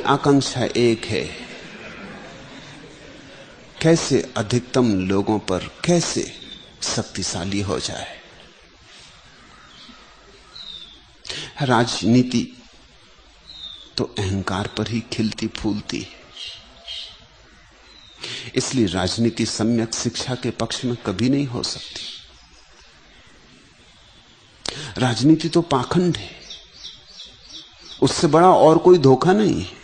आकांक्षा एक है, कैसे अधिकतम लोगों पर कैसे शक्तिशाली हो जाए। राजनीति तो अहंकार पर ही खिलती फूलती है, इसलिए राजनीति सम्यक शिक्षा के पक्ष में कभी नहीं हो सकती। राजनीति तो पाखंड है, उससे बड़ा और कोई धोखा नहीं है।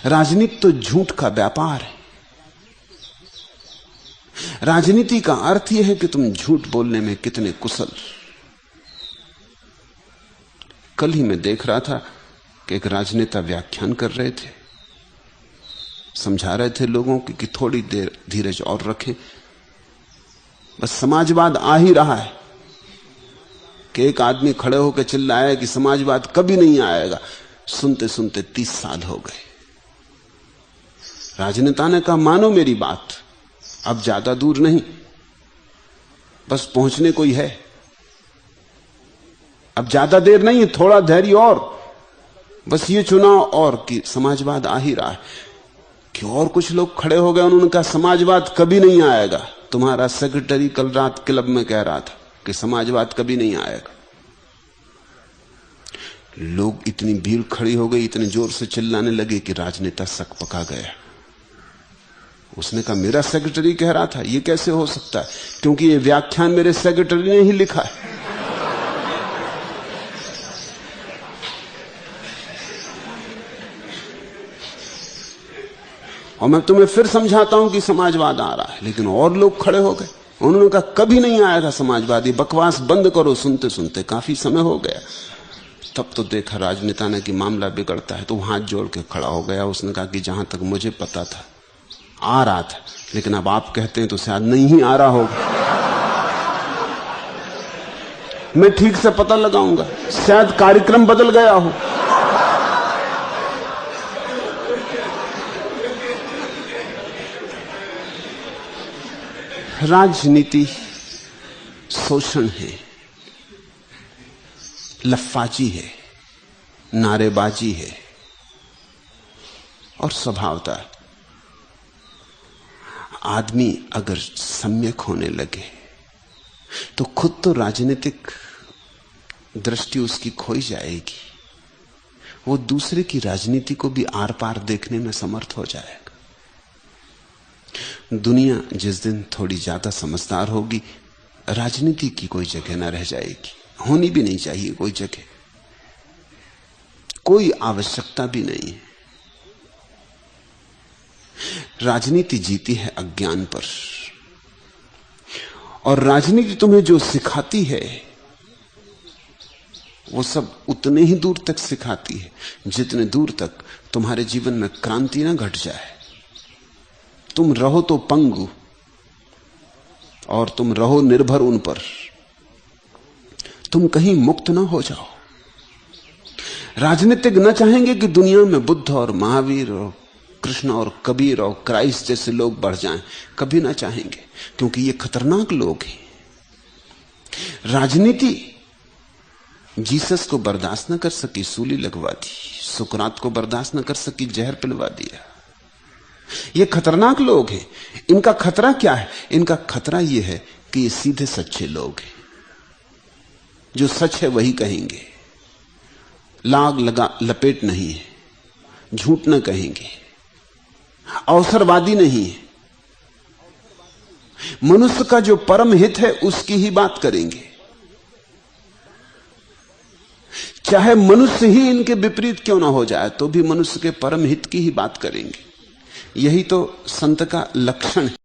राजनीति तो झूठ का व्यापार है। राजनीति का अर्थ यह है कि तुम झूठ बोलने में कितने कुशल। कल ही मैं देख रहा था कि एक राजनेता व्याख्यान कर रहे थे, समझा रहे थे लोगों को कि थोड़ी देर धीरज और रखें, बस समाजवाद आ ही रहा है कि एक आदमी खड़े होकर चिल्लाया कि समाजवाद कभी नहीं आएगा। सुनते सुनते 30 साल हो गए। राजनेता ने कहा, मानो मेरी बात, अब ज्यादा दूर नहीं, बस पहुंचने को ही है, अब ज्यादा देर नहीं है, थोड़ा धैर्य और, बस ये चुनाव और कि समाजवाद आ ही रहा है। कि और कुछ लोग खड़े हो गए, उन्होंने कहा समाजवाद कभी नहीं आएगा। तुम्हारा सेक्रेटरी कल रात क्लब में कह रहा था कि समाजवाद कभी नहीं आएगा। लोग, इतनी भीड़ खड़ी हो गई, इतने जोर से चिल्लाने लगे कि राजनेता सक पका गया। उसने कहा, मेरा सेक्रेटरी कह रहा था, यह कैसे हो सकता है, क्योंकि यह व्याख्यान मेरे सेक्रेटरी ने ही लिखा है। और मैं तुम्हें फिर समझाता हूं कि समाजवाद आ रहा है, लेकिन और लोग खड़े हो गए। उन्होंने कहा, कभी नहीं आएगा समाजवादी, बकवास बंद करो। सुनते सुनते काफी समय हो गया। तब तो देखा राजनेता ने कि मामला बिगड़ता है, तो हाथ जोड़ के खड़ा हो गया। उसने कहा कि जहां तक मुझे पता था आ रहा था, लेकिन अब आप कहते हैं तो शायद नहीं ही आ रहा होगा। मैं ठीक से पता लगाऊंगा, शायद कार्यक्रम बदल गया हो। राजनीति शोषण है, लफ्फाजी है, नारेबाजी है, और स्वभावतः आदमी अगर सम्यक होने लगे तो खुद तो राजनीतिक दृष्टि उसकी खोई जाएगी, वो दूसरे की राजनीति को भी आर पार देखने में समर्थ हो जाएगा। दुनिया जिस दिन थोड़ी ज्यादा समझदार होगी, राजनीति की कोई जगह न रह जाएगी, होनी भी नहीं चाहिए कोई जगह, कोई आवश्यकता भी नहीं है। राजनीति जीती है अज्ञान पर, और राजनीति तुम्हें जो सिखाती है वो सब उतने ही दूर तक सिखाती है जितने दूर तक तुम्हारे जीवन में क्रांति ना घट जाए। तुम रहो तो पंगु, और तुम रहो निर्भर उन पर, तुम कहीं मुक्त ना हो जाओ। राजनीतिक न चाहेंगे कि दुनिया में बुद्ध और महावीर और कृष्ण और कबीर और क्राइस्ट जैसे लोग बढ़ जाएं, कभी ना चाहेंगे, क्योंकि ये खतरनाक लोग हैं। राजनीति जीसस को बर्दाश्त न कर सकी, सूली लगवा दी। सुकरात को बर्दाश्त न कर सकी, जहर पिलवा दिया। ये खतरनाक लोग हैं। इनका खतरा क्या है? इनका खतरा यह है कि ये सीधे सच्चे लोग हैं, जो सच है वही कहेंगे, लाग लगा लपेट नहीं है, झूठ न कहेंगे, अवसरवादी नहीं है, मनुष्य का जो परम हित है उसकी ही बात करेंगे, चाहे मनुष्य ही इनके विपरीत क्यों ना हो जाए तो भी मनुष्य के परम हित की ही बात करेंगे। यही तो संत का लक्षण है।